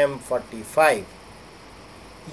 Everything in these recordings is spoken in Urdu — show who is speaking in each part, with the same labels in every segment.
Speaker 1: M45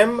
Speaker 1: M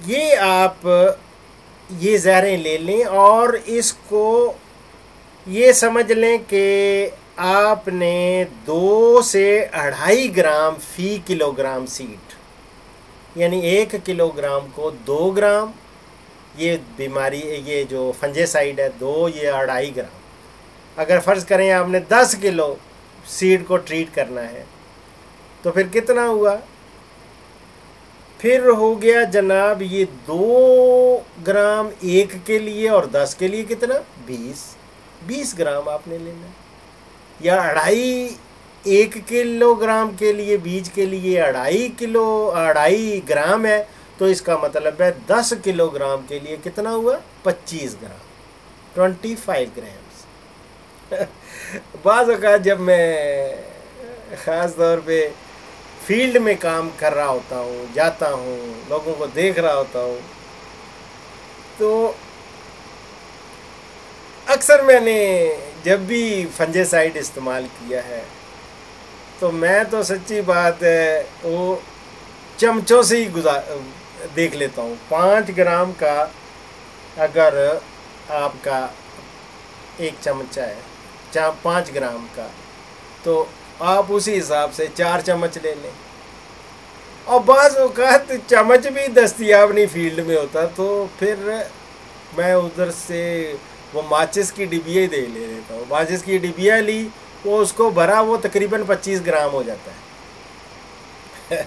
Speaker 1: یہ آپ یہ زہریں لے لیں اور اس کو یہ سمجھ لیں کہ آپ نے 2 سے 2.5 گرام فی کلو گرام سیڈ، یعنی 1 کلو گرام کو 2 گرام، یہ بیماری یہ جو فنجیسائیڈ ہے 2 یہ 2.5 گرام. اگر فرض کریں آپ نے 10 کلو سیڈ کو ٹریٹ کرنا ہے تو پھر کتنا ہوا؟ پھر ہو گیا جناب یہ 2 گرام 1 کے لیے اور 10 کے لیے کتنا؟ 20 گرام آپ نے لینا. یا 1 کلو گرام کے لیے بیج کے لیے 2.5 گرام ہے، تو اس کا مطلب ہے 10 کلو گرام کے لیے کتنا ہوا؟ 25 گرام، 25 گرامز. بعض اوقات جب میں خاص طور پہ فیلڈ میں کام کر رہا ہوتا ہوں، جاتا ہوں، لوگوں کو دیکھ رہا ہوتا ہوں، تو اکثر میں نے جب بھی فنجیسائیڈ استعمال کیا ہے تو میں تو سچی بات ہے وہ چمچوں سے ہی دیکھ لیتا ہوں. 5 گرام کا اگر آپ کا ایک چمچہ ہے 5 گرام کا، تو آپ اسی حساب سے 4 چمچ لے لیں. اور بعض اوقات چمچ بھی دستیاب نہیں فیلڈ میں ہوتا، تو پھر میں ادھر سے وہ ماچس کی ڈبیا ہی لے لیتا ہوں. ماچس کی ڈبیا لی، وہ اس کو بھرا، وہ تقریباً 25 گرام ہو جاتا ہے.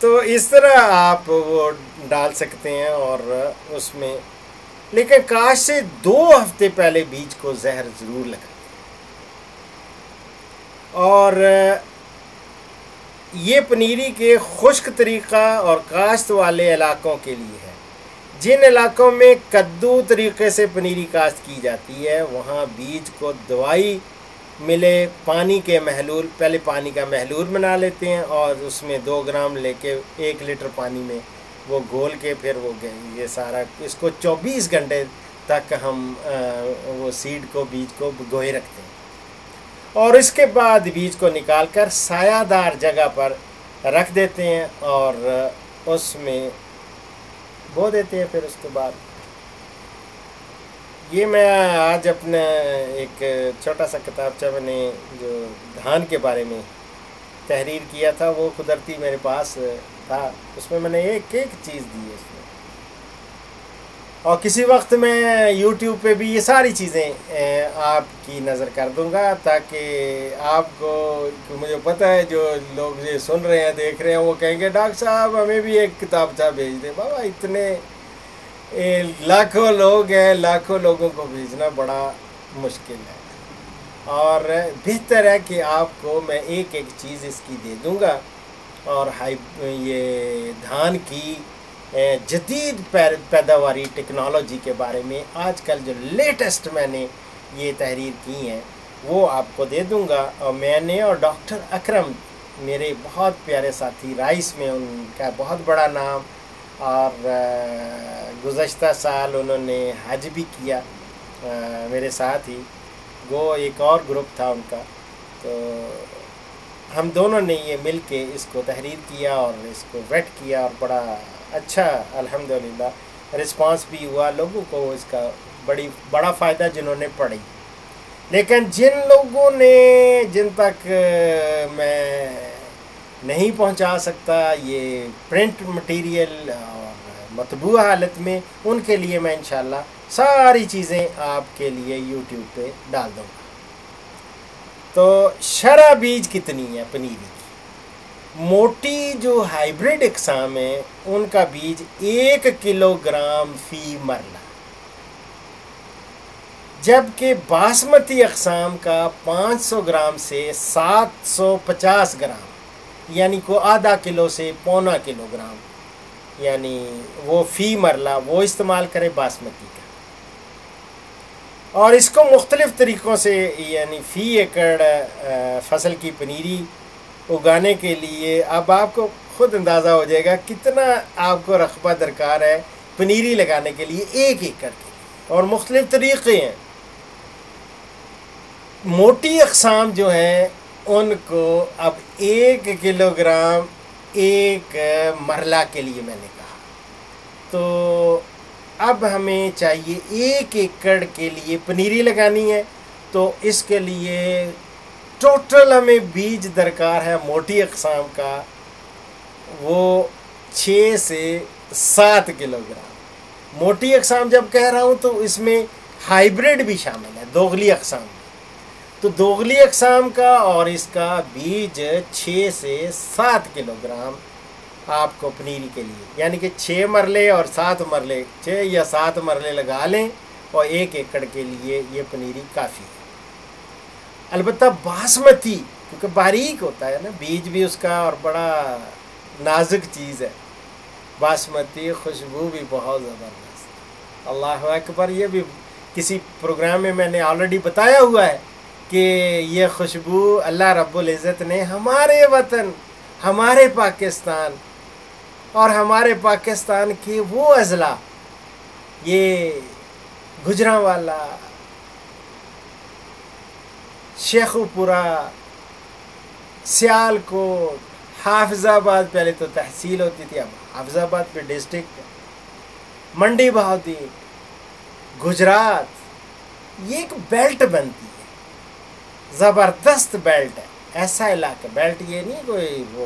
Speaker 1: تو اس طرح آپ وہ ڈال سکتے ہیں. اور اس میں لیکن کاشت سے 2 ہفتے پہلے بیج کو زہر ضرور لگا. اور یہ پنیری کے خشک طریقہ اور کاشت والے علاقوں کے لیے ہے. جن علاقوں میں کدو طریقے سے پنیری کاشت کی جاتی ہے وہاں بیج کو دوائی ملے پانی کے محلول، پہلے پانی کا محلول بنا لیتے ہیں اور اس میں 2 گرام لے کے 1 لیٹر پانی میں وہ گھول کے پھر وہ یہ سارا اس کو 24 گھنٹے تک ہم وہ سیڈ کو بیج کو بھگوئے رکھتے ہیں. اور اس کے بعد بیج کو نکال کر سایہ دار جگہ پر رکھ دیتے ہیں اور اس میں بو دیتے ہیں. پھر اس کے بعد یہ میں آج اپنا ایک چھوٹا سا کتابچہ میں نے جو دھان کے بارے میں تحریر کیا تھا وہ قدرتی میرے پاس تھا، اس میں نے ایک چیز دی ہے اس میں. اور کسی وقت میں یوٹیوب پہ بھی یہ ساری چیزیں آپ کی نظر کر دوں گا تاکہ آپ کو، مجھے پتہ ہے جو لوگ یہ سن رہے ہیں دیکھ رہے ہیں وہ کہیں گے ڈاکٹر صاحب ہمیں بھی ایک کتابچہ بھیج دیں. بابا اتنے لاکھوں لوگ ہیں، لاکھوں لوگوں کو بھیجنا بڑا مشکل ہے. اور بہتر ہے کہ آپ کو میں ایک چیز اس کی دے دوں گا. اور یہ دھان کی جدید پیداواری ٹیکنالوجی کے بارے میں آج کل جو لیٹسٹ میں نے یہ تحریر کی ہیں وہ آپ کو دے دوں گا. اور میں نے اور ڈاکٹر اکرم میرے بہت پیارے ساتھی، رائس میں ان کا بہت بڑا نام، اور گزشتہ سال انہوں نے حج بھی کیا میرے ساتھ ہی. وہ ایک اور گروپ تھا ان کا، تو ہم دونوں نے یہ مل کے اس کو تحریر کیا اور اس کو ویٹ کیا اور بڑا اچھا الحمدللہ رسپانس بھی ہوا. لوگوں کو اس کا بڑا فائدہ جنہوں نے پڑھی. لیکن جن لوگوں نے جن تک میں نہیں پہنچا سکتا یہ پرنٹ مٹیریل اور مطبوع حالت میں، ان کے لیے میں انشاءاللہ ساری چیزیں آپ کے لیے یوٹیوب پہ ڈال دوں گا. تو شرح بیج کتنی ہے پنیری کی؟ موٹی جو ہائیبریڈ اقسام ہیں ان کا بیج 1 کلو گرام فی مرلہ، جبکہ باسمتی اقسام کا 500 گرام سے 750 گرام، یعنی کو آدھا کلو سے پونا کلو گرام، یعنی وہ فی مرلہ وہ استعمال کرے باسمتی کا. اور اس کو مختلف طریقوں سے یعنی فی ایکڑ فصل کی پنیری اگانے کے لیے اب آپ کو خود اندازہ ہو جائے گا کتنا آپ کو رقبہ درکار ہے پنیری لگانے کے لیے 1 ایکڑ کے. اور مختلف طریقے ہیں. موٹی اقسام جو ہیں ان کو اب 1 کلو گرام 1 مرلہ کے لیے میں نے کہا، تو اب ہمیں چاہیے 1 ایکڑ کے لیے پنیری لگانی ہے، تو اس کے لیے ٹوٹل ہمیں بیج درکار ہے موٹی اقسام کا، وہ 6 سے 7 کلو گرام۔ موٹی اقسام جب کہہ رہا ہوں تو اس میں ہائیبریڈ بھی شامل ہے، دوغلی اقسام، تو دوغلی اقسام کا اور اس کا بیج 6 سے 7 کلو گرام آپ کو پنیری کے لیے، یعنی کہ 6 مرلے اور 7 مرلے، 6 یا 7 مرلے لگا لیں، اور 1 ایکڑ کے لیے یہ پنیری کافی ہے۔ البتہ باسمتی کیونکہ باریک ہوتا ہے نا بیج بھی اس کا، اور بڑا نازک چیز ہے باسمتی، خوشبو بھی بہت زبردست، اللہ اکبر۔ یہ بھی کسی پروگرام میں نے آلریڈی بتایا ہوا ہے کہ یہ خوشبو اللہ رب العزت نے ہمارے وطن، ہمارے پاکستان اور ہمارے پاکستان کے وہ اضلاع، یہ گجرانوالا، شیخوپورہ، سیالکوٹ، حافظ آباد، پہلے تو تحصیل ہوتی تھی، اب حافظ آباد پہ ڈسٹرکٹ ہے، منڈی بہاؤدین، گجرات، یہ ایک بیلٹ بنتی ہے، زبردست بیلٹ ہے، ایسا علاقہ، بیلٹ یہ نہیں کوئی وہ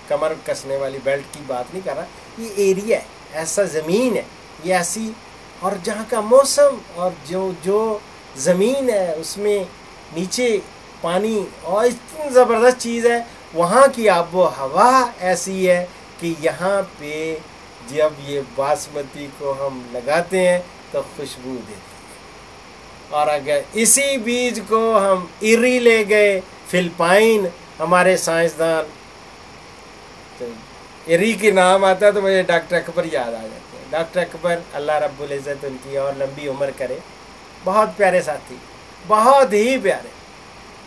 Speaker 1: کمر کسنے والی بیلٹ کی بات نہیں کر رہا، یہ ایریا ہے، ایسا زمین ہے یہ ایسی، اور جہاں کا موسم اور جو زمین ہے اس میں نیچے پانی، اور اتنی زبردست چیز ہے، وہاں کی آب و ہوا ایسی ہے کہ یہاں پہ جب یہ باسمتی کو ہم لگاتے ہیں تو خوشبو دیتی ہے۔ اور اگر اسی بیج کو ہم ایری لے گئے، فلپائن، ہمارے سائنسدان، تو ایری کے نام آتا ہے تو مجھے ڈاکٹر اکبر یاد آ جاتے ہیں۔ ڈاکٹر اکبر، اللہ رب العزت ان کی اور لمبی عمر کرے، بہت پیارے ساتھی، بہت ہی پیارے،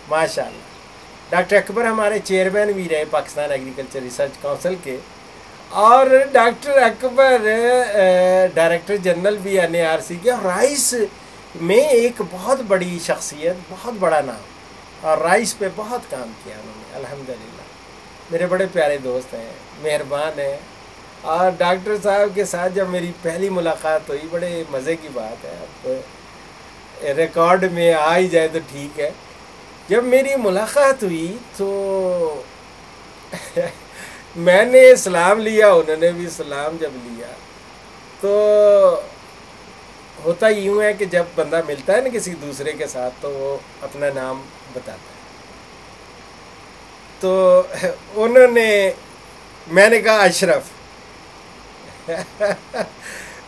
Speaker 1: ماشاء اللہ۔ ڈاکٹر اکبر ہمارے چیئرمین بھی رہے پاکستان ایگریکلچر ریسرچ کونسل کے، اور ڈاکٹر اکبر ڈائریکٹر جنرل بھی NARC کے، اور رائس میں ایک بہت بڑی شخصیت، بہت بڑا نام، اور رائس پہ بہت کام کیا انہوں نے، الحمدللہ۔ میرے بڑے پیارے دوست ہیں، مہربان ہیں، اور ڈاکٹر صاحب کے ساتھ جب میری پہلی ملاقات ہوئی، بڑے مزے کی بات ہے، اب ریکارڈ میں آ ہی جائے تو ٹھیک ہے۔ جب میری ملاقات ہوئی تو میں نے سلام لیا، انہوں نے بھی سلام جب لیا، تو ہوتا یوں ہے کہ جب بندہ ملتا ہے نا کسی دوسرے کے ساتھ تو وہ اپنا نام بتاتا ہے، تو انہوں نے، میں نے کہا اشرف،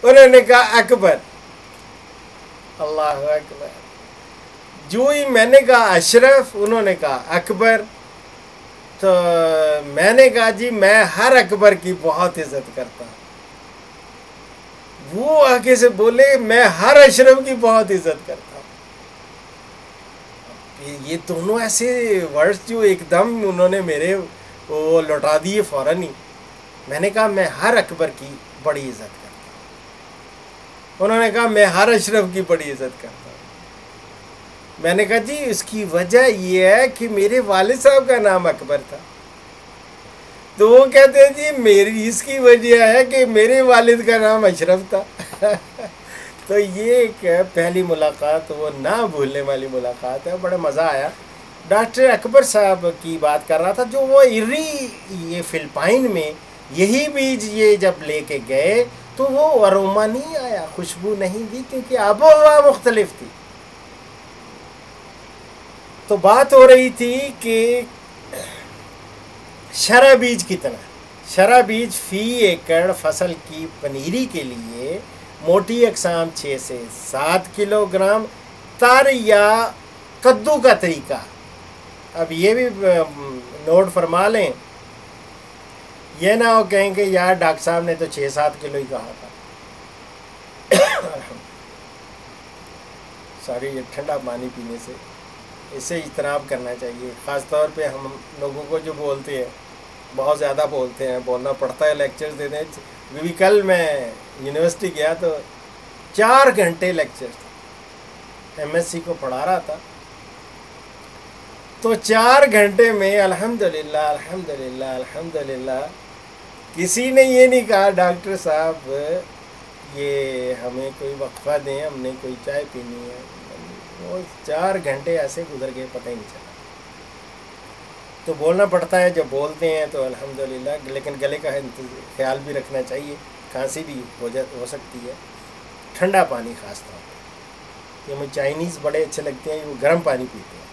Speaker 1: انہوں نے کہا اکبر، اللہ اکبر۔ جو ہی میں نے کہا اشرف، انہوں نے کہا اکبر، تو میں نے کہا جی میں ہر اکبر کی بہت عزت کرتا ہوں۔ وہ آگے سے بولے میں ہر اشرف کی بہت عزت کرتا ہوں۔ یہ دونوں ایسے ورڈز جو ایک دم انہوں نے میرے وہ لوٹا دیے فوراً ہی۔ میں نے کہا میں ہر اکبر کی بڑی عزت کرتا ہوں، انہوں نے کہا میں ہر اشرف کی بڑی عزت کرتا ہوں۔ میں نے کہا جی اس کی وجہ یہ ہے کہ میرے والد صاحب کا نام اکبر تھا، تو وہ کہتے ہیں جی میری اس کی وجہ ہے کہ میرے والد کا نام اشرف تھا۔ تو یہ ایک پہلی ملاقات، وہ نہ بھولنے والی ملاقات ہے، بڑا مزہ آیا۔ ڈاکٹر اکبر صاحب کی بات کر رہا تھا، جو وہ ایری، یہ فلپائن میں یہی بیج یہ جب لے کے گئے تو وہ اروما نہیں آیا، خوشبو نہیں دی، کیونکہ آب و ہوا مختلف تھی۔ تو بات ہو رہی تھی کہ شرح بیج کتنا، شرح بیج فی ایکڑ فصل کی پنیری کے لیے موٹی اقسام 6 سے 7 کلو گرام، تر یا کدو کا طریقہ، اب یہ بھی نوٹ فرما لیں، یہ نہ ہو کہیں کہ یار ڈاکٹر صاحب نے تو 6-7 کلو ہی کہا تھا۔ سوری، یہ ٹھنڈا پانی پینے سے اس سے اجتناب کرنا چاہیے، خاص طور پہ ہم لوگوں کو جو بولتے ہیں، بہت زیادہ بولتے ہیں، بولنا پڑتا ہے، لیکچرز دیتے ہیں۔ ابھی کل میں یونیورسٹی گیا تو 4 گھنٹے لیکچر تھے، MSc کو پڑھا رہا تھا، تو 4 گھنٹے میں الحمدللہ الحمدللہ الحمدللہ کسی نے یہ نہیں کہا ڈاکٹر صاحب یہ ہمیں کوئی وقفہ دیں، ہم نے کوئی چائے پینی ہے، وہ 4 گھنٹے ایسے گزر گئے پتہ ہی نہیں چلا۔ تو بولنا پڑتا ہے، جب بولتے ہیں تو الحمدللہ، لیکن گلے کا خیال بھی رکھنا چاہیے، کھانسی بھی ہو سکتی ہے۔ ٹھنڈا پانی خاص طور پہ، یہ مجھے چائنیز بڑے اچھے لگتے ہیں، وہ گرم پانی پیتے ہیں۔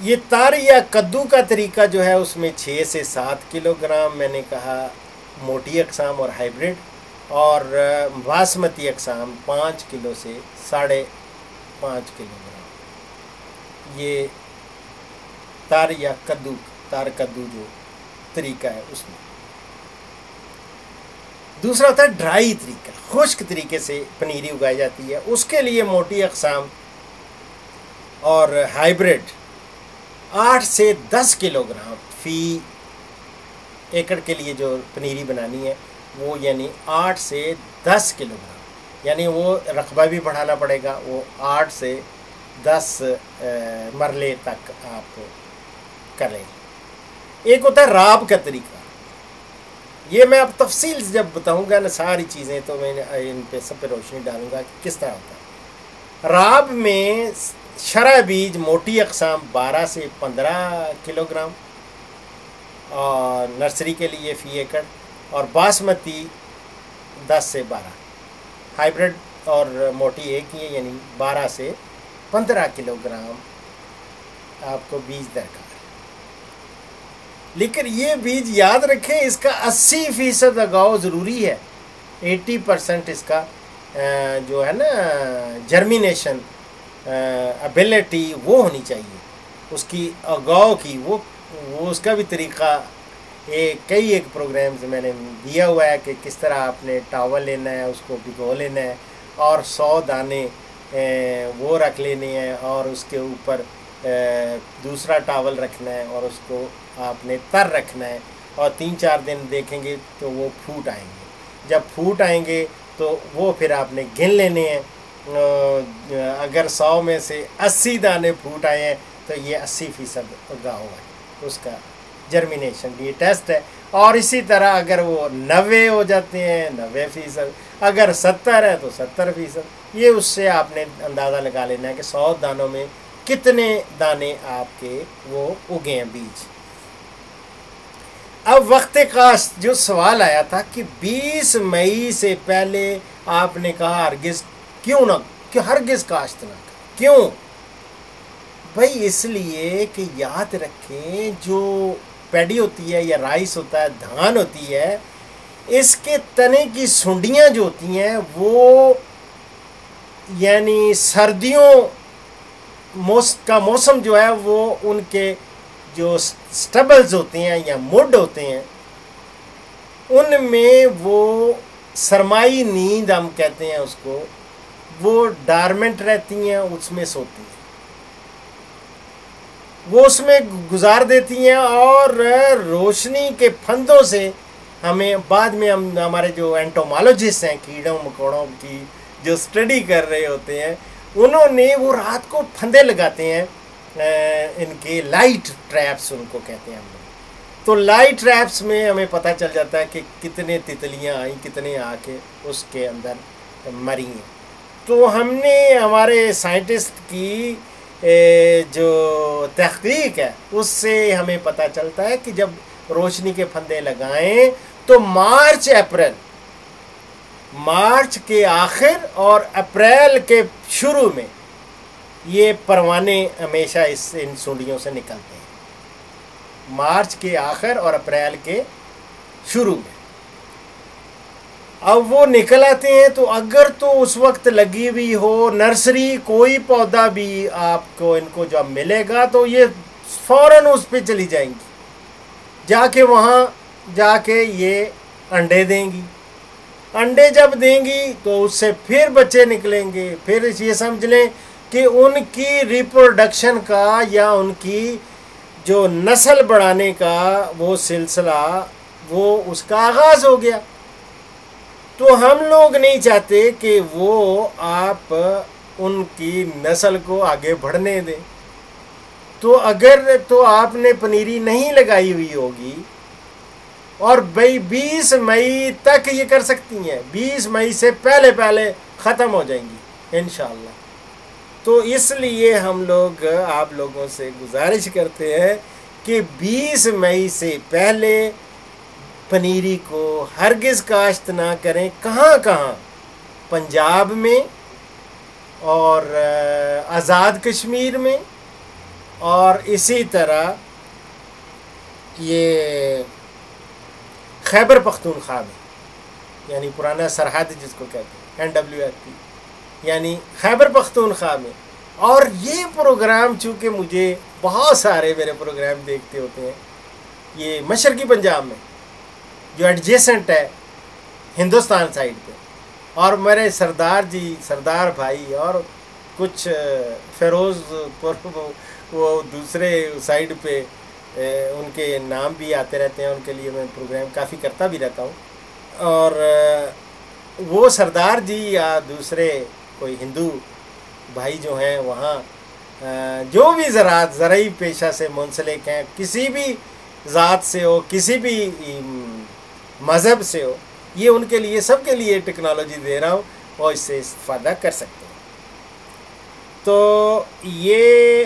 Speaker 1: یہ تار یا کدو کا طریقہ جو ہے اس میں 6 سے 7 کلو گرام میں نے کہا موٹی اقسام اور ہائیبریڈ، اور باسمتی اقسام 5 کلو سے 5.5 کلو گرام۔ یہ تار یا کدو جو طریقہ ہے اس میں۔ دوسرا ہوتا ہے ڈرائی طریقہ، خشک طریقے سے پنیری اگائی جاتی ہے، اس کے لیے موٹی اقسام اور ہائیبریڈ 8 سے 10 کلو گرام فی ایکڑ کے لیے جو پنیری بنانی ہے وہ یعنی 8 سے 10 کلو گرام، یعنی وہ رقبہ بھی بڑھانا پڑے گا، وہ 8 سے 10 مرلے تک آپ کریں۔ ایک ہوتا ہے راب کا طریقہ، یہ میں اب تفصیل سے جب بتاؤں گا نا ساری چیزیں تو میں ان پہ سب پہ روشنی ڈالوں گا کہ کس طرح ہوتا ہے۔ راب میں شرح بیج موٹی اقسام 12 سے 15 کلو گرام اور نرسری کے لیے فی ایکڑ، اور باسمتی 10 سے 12، ہائیبریڈ اور موٹی ایک ہی ہے، یعنی 12 سے 15 کلو گرام آپ کو بیج درکار۔ لیکن یہ بیج یاد رکھیں اس کا 80% اگاؤ ضروری ہے، 80% اس کا جو ہے نا جرمینیشن ابیلٹی وہ ہونی چاہیے اس کی اگاؤ کی، وہ اس کا بھی طریقہ کئی ایک پروگرامز میں نے دیا ہوا ہے کہ کس طرح آپ نے ٹاول لینا ہے، اس کو بھگو لینا ہے اور 100 دانے وہ رکھ لینے ہیں، اور اس کے اوپر دوسرا ٹاول رکھنا ہے اور اس کو آپ نے تر رکھنا ہے، اور 3-4 دن دیکھیں گے تو وہ پھوٹ آئیں گے۔ جب پھوٹ آئیں گے تو وہ پھر آپ نے گن لینے ہیں، اگر 100 میں سے 80 دانے پھوٹ آئے ہیں تو یہ 80% اگاؤ ہے اس کا جرمینیشن، یہ ٹیسٹ ہے۔ اور اسی طرح اگر وہ 90 ہو جاتے ہیں 90%، اگر 70 ہے تو 70%، یہ اس سے آپ نے اندازہ لگا لینا ہے کہ 100 دانوں میں کتنے دانے آپ کے وہ اگے ہیں بیج۔ اب وقت کاشت جو سوال آیا تھا کہ 20 مئی سے پہلے آپ نے کہا ہرگز ہرگز کاشت نہ کریں، کیوں؟ بھائی اس لیے کہ یاد رکھیں جو پیڈی ہوتی ہے یا رائس ہوتا ہے، دھان ہوتی ہے، اس کے تنے کی سنڈیاں جو ہوتی ہیں وہ یعنی سردیوں کا موسم جو ہے وہ ان کے جو سٹبلز ہوتے ہیں یا مڈ ہوتے ہیں ان میں وہ سرمائی نیند ہم کہتے ہیں اس کو، وہ ڈارمنٹ رہتی ہیں، اس میں سوتی ہیں، وہ اس میں گزار دیتی ہیں، اور روشنی کے پھندوں سے ہمیں بعد میں ہمارے جو اینٹومالوجسٹ ہیں کیڑوں مکوڑوں کی جو سٹڈی کر رہے ہوتے ہیں انہوں نے وہ رات کو پھندے لگاتے ہیں، ان کے لائٹ ٹریپس ان کو کہتے ہیں ہم لوگ۔ تو لائٹ ٹریپس میں ہمیں پتہ چل جاتا ہے کہ کتنے تتلیاں آئیں، کتنے آ کے اس کے اندر مری ہیں۔ تو ہم نے ہمارے سائنٹسٹ کی جو تحقیق ہے اس سے ہمیں پتہ چلتا ہے کہ جب روشنی کے پھندے لگائیں تو مارچ کے آخر اور اپریل کے شروع میں یہ پروانے ہمیشہ ان سونڈیوں سے نکلتے ہیں، مارچ کے آخر اور اپریل کے شروع میں۔ اب وہ نکل آتے ہیں تو اگر تو اس وقت لگی ہوئی ہو نرسری کوئی پودا بھی آپ کو ان کو جب ملے گا تو یہ فوراً اس پہ چلی جائیں گی، جا کے وہاں جا کے یہ انڈے دیں گی، انڈے جب دیں گی تو اس سے پھر بچے نکلیں گے، پھر یہ سمجھ لیں کہ ان کی ریپروڈکشن کا یا ان کی جو نسل بڑھانے کا وہ سلسلہ وہ اس کا آغاز ہو گیا۔ تو ہم لوگ نہیں چاہتے کہ وہ آپ ان کی نسل کو آگے بڑھنے دیں، تو اگر تو آپ نے پنیری نہیں لگائی ہوئی ہوگی اور بھائی 20 مئی تک یہ کر سکتی ہیں، 20 مئی سے پہلے پہلے ختم ہو جائیں گی انشاءاللہ۔ تو اس لیے ہم لوگ آپ لوگوں سے گزارش کرتے ہیں کہ 20 مئی سے پہلے پنیری کو ہرگز کاشت نہ کریں۔ کہاں کہاں؟ پنجاب میں اور آزاد کشمیر میں، اور اسی طرح یہ خیبر پختونخوا میں، یعنی پرانا سرحد جس کو کہتے ہیں NWFP، یعنی خیبر پختونخوا میں۔ اور یہ پروگرام چونکہ مجھے بہت سارے میرے پروگرام دیکھتے ہوتے ہیں یہ مشرقی پنجاب میں جو ایڈجیسنٹ ہے ہندوستان سائڈ پہ، اور میرے سردار بھائی اور کچھ فیروز وہ دوسرے سائڈ پہ ان کے نام بھی آتے رہتے ہیں، ان کے لیے میں پروگرام کافی کرتا بھی رہتا ہوں۔ اور وہ سردار جی یا دوسرے کوئی ہندو بھائی جو ہیں وہاں جو بھی زرعی پیشہ سے منسلک ہیں، کسی بھی ذات سے ہو، کسی بھی مذہب سے ہو، یہ ان کے لیے سب کے لیے ٹیکنالوجی دے رہا ہوں اور اس سے استفادہ کر سکتے ہیں۔ تو یہ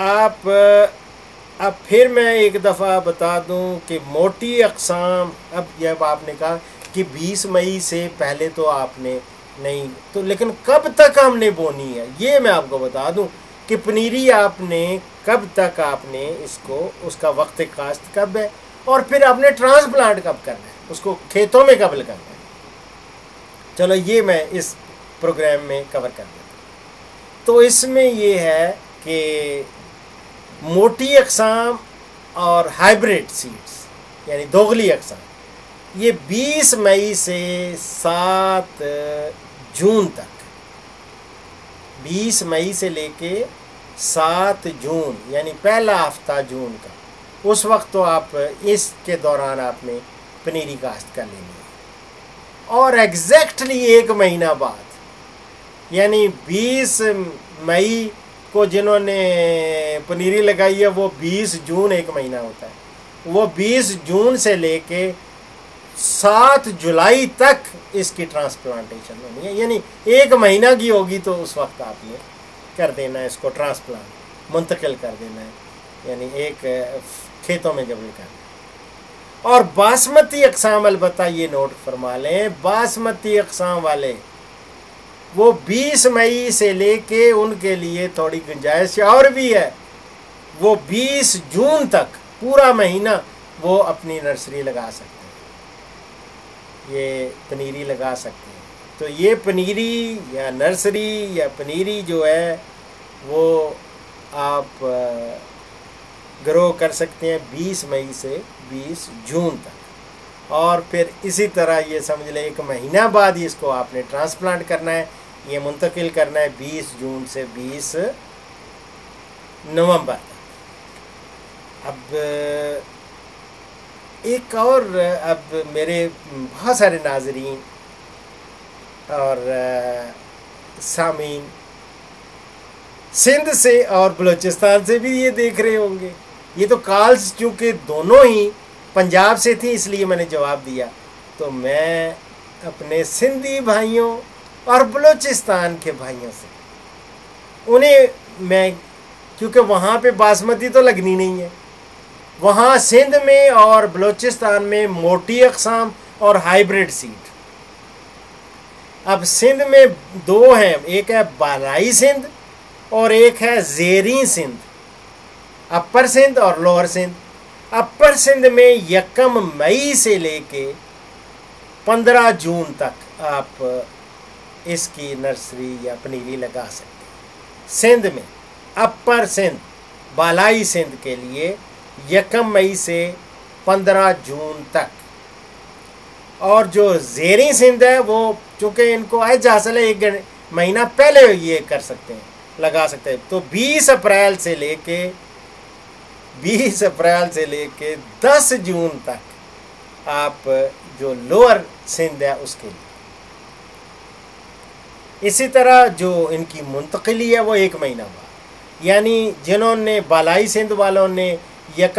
Speaker 1: آپ اب پھر میں ایک دفعہ بتا دوں کہ موٹی اقسام، اب جب آپ نے کہا کہ 20 مئی سے پہلے تو آپ نے نہیں، تو لیکن کب تک ہم نے بونی ہے یہ میں آپ کو بتا دوں کہ پنیری آپ نے کب تک آپ نے اس کا وقت کاشت کب ہے، اور پھر آپ نے ٹرانسپلانٹ کب کرنا ہے، اس کو کھیتوں میں کب کرنا ہے۔ چلو یہ میں اس پروگرام میں کور کر دیتا ہوں۔ تو اس میں یہ ہے کہ موٹی اقسام اور ہائیبریڈ سیڈز یعنی دوغلی اقسام، یہ 20 مئی سے 7 جون تک، 20 مئی سے لے کے 7 جون یعنی پہلا ہفتہ جون کا، اس وقت تو آپ اس کے دوران آپ نے پنیری کاشت کر لینی ہے۔ اور ایگزیکٹلی 1 مہینہ بعد یعنی 20 مئی کو جنہوں نے پنیری لگائی ہے وہ 20 جون 1 مہینہ ہوتا ہے، وہ 20 جون سے لے کے 7 جولائی تک اس کی ٹرانسپلانٹیشن ہونی ہے، یعنی 1 مہینہ کی ہوگی تو اس وقت آپ نے کر دینا ہے، اس کو ٹرانسپلانٹ منتقل کر دینا ہے، یعنی ایک کھیتوں میں جب کرنا ہے۔ اور باسمتی اقسام البتہ یہ نوٹ فرما لیں، باسمتی اقسام والے وہ 20 مئی سے لے کے ان کے لیے تھوڑی گنجائش اور بھی ہے، وہ 20 جون تک پورا مہینہ وہ اپنی نرسری لگا سکتے ہیں، یہ پنیری لگا سکتے ہیں۔ تو یہ پنیری یا نرسری یا پنیری جو ہے وہ آپ گرو کر سکتے ہیں 20 مئی سے 20 جون تک، اور پھر اسی طرح یہ سمجھ لیں 1 مہینہ بعد ہی اس کو آپ نے ٹرانسپلانٹ کرنا ہے، یہ منتقل کرنا ہے 20 جون سے 20 نومبر تک۔ اب ایک اور، اب میرے بہت سارے ناظرین اور سامعین سندھ سے اور بلوچستان سے بھی یہ دیکھ رہے ہوں گے، یہ تو کالز چونکہ دونوں ہی پنجاب سے تھیں اس لیے میں نے جواب دیا، تو میں اپنے سندھی بھائیوں اور بلوچستان کے بھائیوں سے انہیں میں، کیونکہ وہاں پہ باسمتی تو لگنی نہیں ہے، وہاں سندھ میں اور بلوچستان میں موٹی اقسام اور ہائیبریڈ سیڈ۔ اب سندھ میں 2 ہیں، ایک ہے بالائی سندھ اور ایک ہے زیریں سندھ، اپر سندھ اور لوور سندھ۔ اپر سندھ میں 1 مئی سے لے کے 15 جون تک آپ اس کی نرسری یا پنیری لگا سکتے ہیں۔ سندھ میں اپر سندھ بالائی سندھ کے لیے 1 مئی سے 15 جون تک، اور جو زیریں سندھ ہے وہ چونکہ ان کو عہد حاصل ہے 1 مہینہ پہلے یہ کر سکتے ہیں، لگا سکتے ہیں، تو 20 اپریل سے لے کے 10 جون تک آپ جو لوور سندھ ہے اس کے لیے۔ اسی طرح جو ان کی منتقلی ہے وہ 1 مہینہ بعد، یعنی جنہوں نے بالائی سندھ والوں نے 1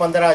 Speaker 1: 15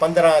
Speaker 1: 15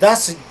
Speaker 1: 10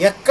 Speaker 1: 1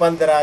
Speaker 1: 15